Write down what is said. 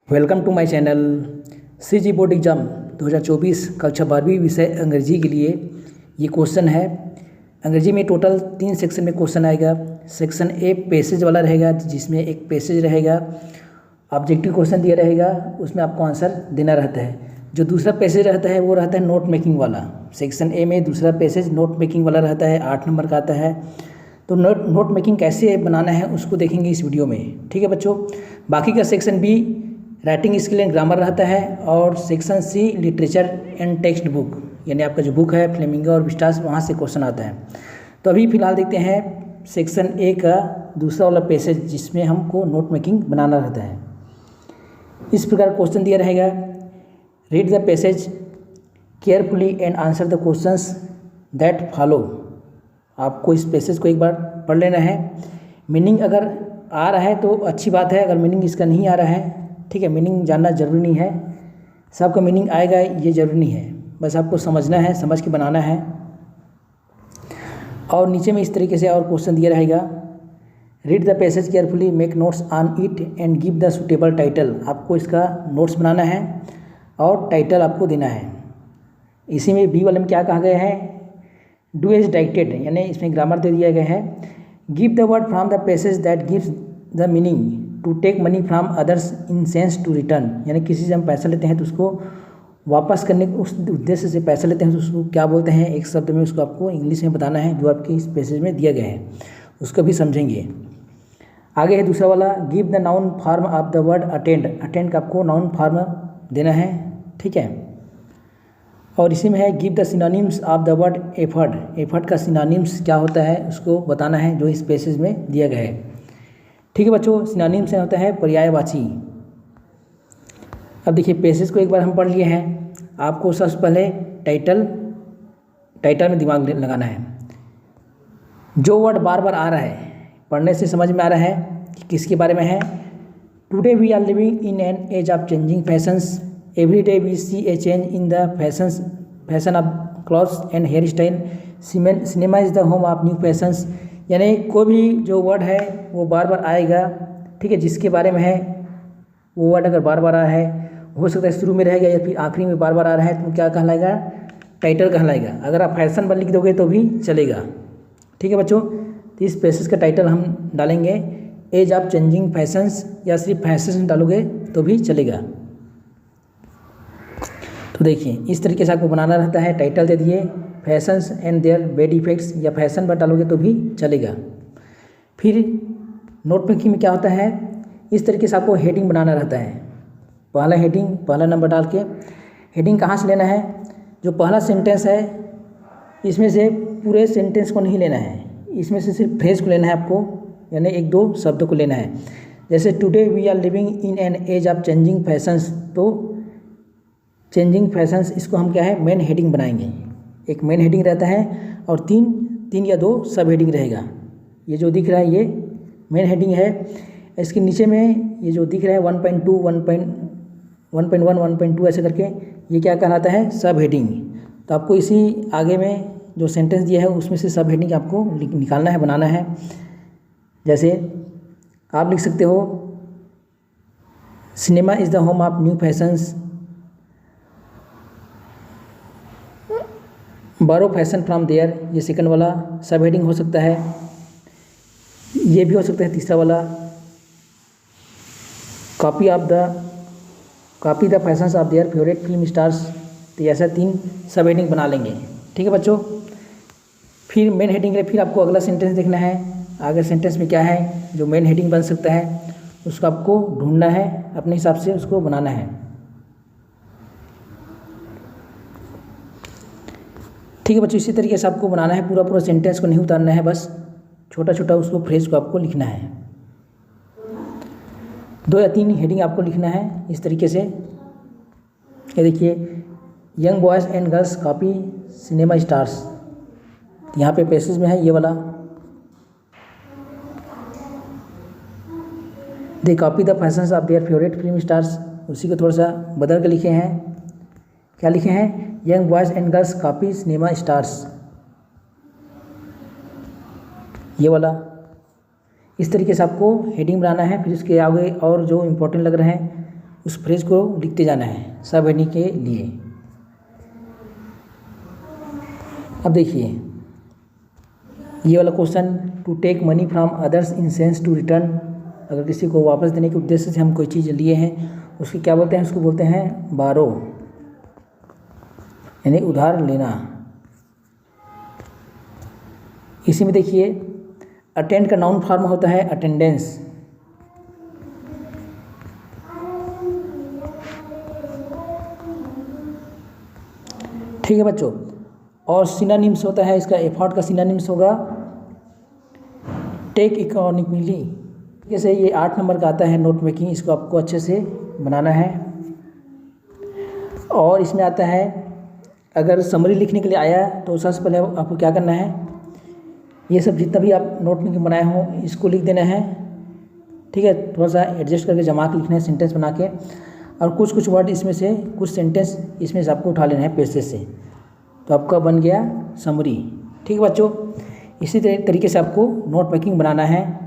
Welcome to my channel. CG board exam 2024 कक्षा 12वीं विषय अंग्रेजी के लिए ये क्वेश्चन है। अंग्रेजी में टोटल 3 सेक्शन में क्वेश्चन आएगा। सेक्शन ए पैसेज वाला रहेगा, जिसमें एक पैसेज रहेगा, ऑब्जेक्टिव क्वेश्चन दिया रहेगा, उसमें आपको आंसर देना रहता है। जो दूसरा पैसेज रहता है वो रहता है नोट मेकिंग वाला। सेक्शन ए में दूसरा पैसेज नोट मेकिंग वाला रहता है, 8 नंबर का आता है। तो नोट मेकिंग कैसे बनाना है उसको देखेंगे इस वीडियो में, ठीक है बच्चों। बाकी का section B writing skill and grammar रहता है, और section C literature and textbook, यानी आपका जो बुक है फ्लेमिंगो और विस्टास, वहाँ से क्वेश्चन आता है। तो अभी फ़िलहाल देखते हैं सेक्शन ए का दूसरा वाला पैसेज, जिसमें हमको नोट मेकिंग बनाना रहता है। इस प्रकार क्वेश्चन दिया रहेगा, read the passage carefully and answer the questions that follow. आपको इस पैसेज को एक बार पढ़ लेना है। मीनिंग अगर आ रहा है तो अच्छी बात है, अगर मीनिंग इसका नहीं आ रहा है, ठीक है, मीनिंग जानना ज़रूरी नहीं है, सबका मीनिंग आएगा ये ज़रूरी नहीं है, बस आपको समझना है, समझ के बनाना है। और नीचे में इस तरीके से और क्वेश्चन दिया रहेगा, read the passage carefully, make notes on it and give the suitable title. आपको इसका नोट्स बनाना है और टाइटल आपको देना है। इसी में बी वाले में क्या कहा गया है, डू एज डायरेक्टेड, यानी इसमें ग्रामर दे दिया गया है। Give the word from the passage that gives the meaning, to take money from others in sense to return, यानी किसी से हम पैसा लेते हैं तो उसको वापस करने के उस उद्देश्य से पैसा लेते हैं तो उसको क्या बोलते हैं, एक शब्द में उसको आपको इंग्लिश में बताना है, जो आपके इस पैसेज में दिया गया है, उसको भी समझेंगे। आगे है दूसरा वाला, give the noun form of the word attend. Attend का आपको नाउन फॉर्म देना है, ठीक है। और इसी में है give the synonyms of the word effort. Effort का सिनोनिम्स क्या होता है उसको बताना है, जो इस पैसेज में दिया गया है, ठीक है बच्चों। सिनोनिम्स से होता है पर्यायवाची। अब देखिए पैसेज को एक बार हम पढ़ लिए हैं, आपको सबसे पहले टाइटल में दिमाग लगाना है। जो वर्ड बार बार आ रहा है, पढ़ने से समझ में आ रहा है कि किसके बारे में है। Today we are living in an age of changing fashions, every day we see a change in the fashion of clothes and hairstyle, cinema is the home of new fashions. यानी कोई भी जो word है वो बार बार आएगा, ठीक है, जिसके बारे में है वो वर्ड अगर बार बार आ रहा है, हो सकता है शुरू में रहेगा या फिर आखिरी में बार बार आ रहा है, तो क्या कहलाएगा, टाइटल कहलाएगा। अगर आप फैशन पर लिख दोगे तो भी चलेगा, ठीक है बच्चों। तो इस पैसेज का टाइटल हम डालेंगे एज ऑफ चेंजिंग फैशंस, या सिर्फ फैशन डालोगे तो भी चलेगा। तो देखिए इस तरीके से आपको बनाना रहता है। टाइटल दे दिए fashions and there bad effects, या फैशन पर डालोगे तो भी चलेगा। फिर नोट मेकिंग में क्या होता है, इस तरीके से आपको हेडिंग बनाना रहता है। पहला हेडिंग, पहला नंबर डाल के हेडिंग कहाँ से लेना है, जो पहला सेंटेंस है इसमें से पूरे सेंटेंस को नहीं लेना है, इसमें से सिर्फ फ्रेज को लेना है आपको, यानी 1-2 शब्द को लेना है। जैसे today we are living in an age of changing fashions, तो चेंजिंग फैशंस इसको हम क्या है, मेन हेडिंग बनाएंगे। एक मेन हेडिंग रहता है और 3 या 2 सब हेडिंग रहेगा। ये जो दिख रहा है ये मेन हेडिंग है। इसके नीचे में ये जो दिख रहा है 1.2, 1.1, 1.2 ऐसे करके, ये क्या कहलाता है, सब हेडिंग। तो आपको इसी आगे में जो सेंटेंस दिया है उसमें से सब हेडिंग आपको निकालना है, बनाना है। जैसे आप लिख सकते हो, cinema is the home of new fashions, बारो फैशन फ्रॉम देयर, ये सेकंड वाला सब हेडिंग हो सकता है। ये भी हो सकता है तीसरा वाला, copy the fashions of their favourite film stars. तो ऐसा 3 सब हेडिंग बना लेंगे, ठीक है बच्चों। फिर मेन हेडिंग है, फिर आपको अगला सेंटेंस देखना है, आगे सेंटेंस में क्या है जो मेन हेडिंग बन सकता है, उसको आपको ढूंढना है, अपने हिसाब से उसको बनाना है, ठीक है बच्चों। इसी तरीके से आपको बनाना है, पूरा सेंटेंस को नहीं उतारना है, बस छोटा छोटा उसको फ्रेज को आपको लिखना है। 2 या 3 हेडिंग आपको लिखना है इस तरीके से। ये देखिए, young boys and girls copy cinema stars, यहाँ पे पैसेज में है ये वाला, they copy the fashions of their favourite film stars, उसी को थोड़ा सा बदल के लिखे हैं। क्या लिखे हैं, young boys and girls copy cinema stars, ये वाला। इस तरीके से आपको हेडिंग बनाना है। फिर इसके आगे और जो इम्पोर्टेंट लग रहे हैं उस फ्रेज को लिखते जाना है सब हेडिंग के लिए। अब देखिए ये वाला question, to take money from others in sense to return, अगर किसी को वापस देने के उद्देश्य से हम कोई चीज़ लिए हैं उसकी क्या बोलते हैं, उसको बोलते हैं बारो, यानी उधार लेना। इसी में देखिए अटेंड का नाउन फॉर्म होता है अटेंडेंस। ठीक है बच्चों, और सिनोनिम्स होता है इसका, एफर्ट का सिनोनिम्स होगा टेक इकोनॉमिकली। जैसे ये 8 नंबर का आता है नोट मेकिंग, इसको आपको अच्छे से बनाना है। और इसमें आता है अगर समरी लिखने के लिए आया तो सबसे पहले आपको क्या करना है, ये सब जितना भी आप नोट मेकिंग बनाए हो इसको लिख देना है। ठीक है, थोड़ा सा एडजस्ट करके जमा के लिखना है सेंटेंस बना के, और कुछ कुछ वर्ड इसमें से, कुछ सेंटेंस इसमें से आपको उठा लेना है पेजेस से, तो आपका बन गया समरी। ठीक है बच्चों, इसी तरीके से आपको नोट मेकिंग बनाना है।